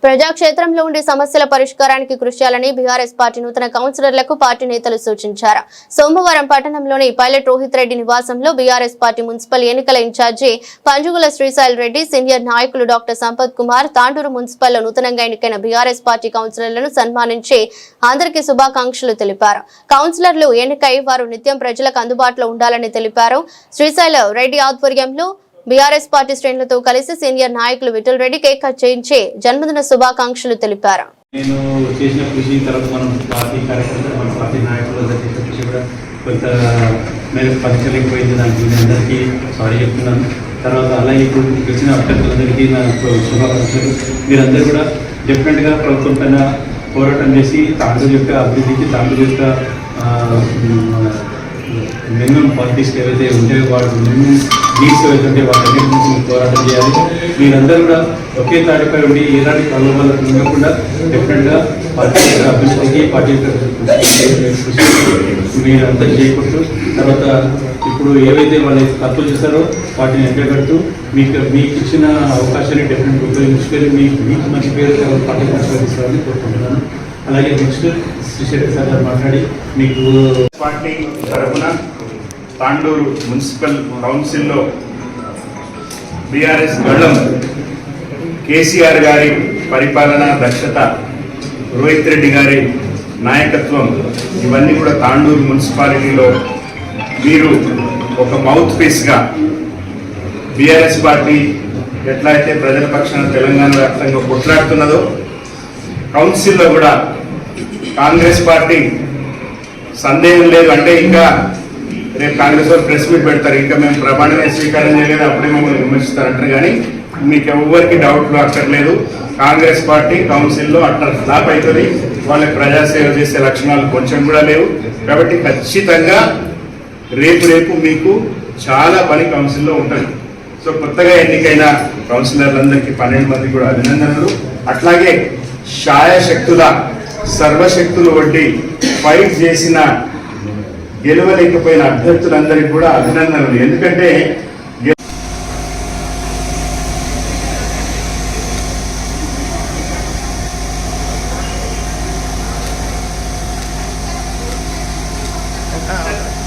ప్రజాక్షేత్రంలో ఉండే సమస్యల పరిష్కారానికి కృషి చేయాలని బీఆర్ఎస్ పార్టీ నూతన కౌన్సిలర్లకు పార్టీ నేతలు సూచించారు. సోమవారం పట్టణంలోని పైలట్ రోహిత్ రెడ్డి నివాసంలో బీఆర్ఎస్ పార్టీ మున్సిపల్ ఎన్నికల ఇన్ఛార్జి పంజుగుల శ్రీశైల్ రెడ్డి, సీనియర్ నాయకులు డాక్టర్ సంపత్ కుమార్, తాండూరు మున్సిపల్లో నూతనంగా ఎన్నికైన బీఆర్ఎస్ పార్టీ కౌన్సిలర్లను సన్మానించి అందరికీ శుభాకాంక్షలు తెలిపారు. కౌన్సిలర్లు ఎన్నికై వారు నిత్యం ప్రజలకు అందుబాటులో ఉండాలని తెలిపారు. శ్రీశైల్ రెడ్డి ఆధ్వర్యంలో బీఆర్ఎస్ పార్టీ శ్రేణులతో కలిసి సీనియర్ నాయకులు విఠల్ రెడ్డి కేక్ కట్ చేయించి జన్మదిన శుభాకాంక్షలు తెలిపారు. నేను చేసిన కృషి తర్వాత మనం పార్టీ కార్యకర్తలు మన పార్టీ నాయకులు చేసిన కృషి కూడా కొంత మేరకు పరిచయలేకపోయింది. దానికి అందరికీ సారీ చెప్తున్నాను. తర్వాత అలాగే ఇప్పుడు వచ్చిన అభ్యర్థులందరికీ నాకు శుభాకాంక్షలు. మీరందరూ కూడా డెఫినెట్గా ప్రభుత్వం పైన పోరాటం చేసి తాండూరు యొక్క అభివృద్ధికి, తాండూరు యొక్క మినిమం పాలిటిక్స్ ఏవైతే ఉంటాయో వాటి మినిమం నీడ్స్ ఏవైతే ఉంటే వాటన్నిటి నుంచి పోరాటం చేయాలి. మీరందరూ కూడా ఒకే తాడిపై ఉండి ఎలాంటి ప్రలోభాలకు ఉండకుండా డెఫినెట్గా పార్టీ యొక్క అభివృద్ధికి, పార్టీ యొక్క మీరంతా చేయకూడదు. తర్వాత ఇప్పుడు ఏవైతే వాళ్ళు తప్పులు చేస్తారో వాటిని ఎండగడుతూ మీకు ఇచ్చిన అవకాశాన్ని డెఫినెట్గా ఉపయోగించుకొని మీకు మంచి పేరు పార్టీ కొనసాగిస్తారని కోరుకుంటున్నాను. అలాగే నెక్స్ట్ శ్రీశైల్ సార్ గారు మాట్లాడి మీకు పార్టీ తరఫున తాండూరు మున్సిపల్ కౌన్సిల్లో బీఆర్ఎస్ గళ్ళం కేసీఆర్ గారి పరిపాలన, దక్షత, రోహిత్ రెడ్డి గారి నాయకత్వం, ఇవన్నీ కూడా తాండూరు మున్సిపాలిటీలో మీరు ఒక మౌత్ పీస్గా బీఆర్ఎస్ పార్టీ ఎట్లా అయితే ప్రజల పక్షాన తెలంగాణ వ్యాప్తంగా కొట్లాడుతున్నదో కౌన్సిల్లో కూడా కాంగ్రెస్ పార్టీ సందేహం లేదు. అంటే ఇంకా రేపు కాంగ్రెస్ వారు ప్రెస్ మీట్ పెడతారు, ఇంకా మేము ప్రమాణమే స్వీకారం చేయలేదు, అప్పుడే మమ్మల్ని విమర్శిస్తారంటారు. కానీ మీకు ఎవరికి డౌట్లు అక్కర్లేదు. కాంగ్రెస్ పార్టీ కౌన్సిల్లో అట్టర్ ఫ్లాప్ అవుతుంది. వాళ్ళకి ప్రజాసేవ చేసే లక్షణాలు కొంచెం కూడా లేవు. కాబట్టి ఖచ్చితంగా రేపు మీకు చాలా పని కౌన్సిల్లో ఉంటుంది. సో కొత్తగా ఎన్నికైన కౌన్సిలర్లందరికీ 12 మంది కూడా అభినందనలు. అట్లాగే శాయశక్తుల సర్వశక్తులు వడ్డీ ఫైట్ చేసిన గెలవలేకపోయిన అభ్యర్థులందరికీ కూడా అభినందనలు. ఎందుకంటే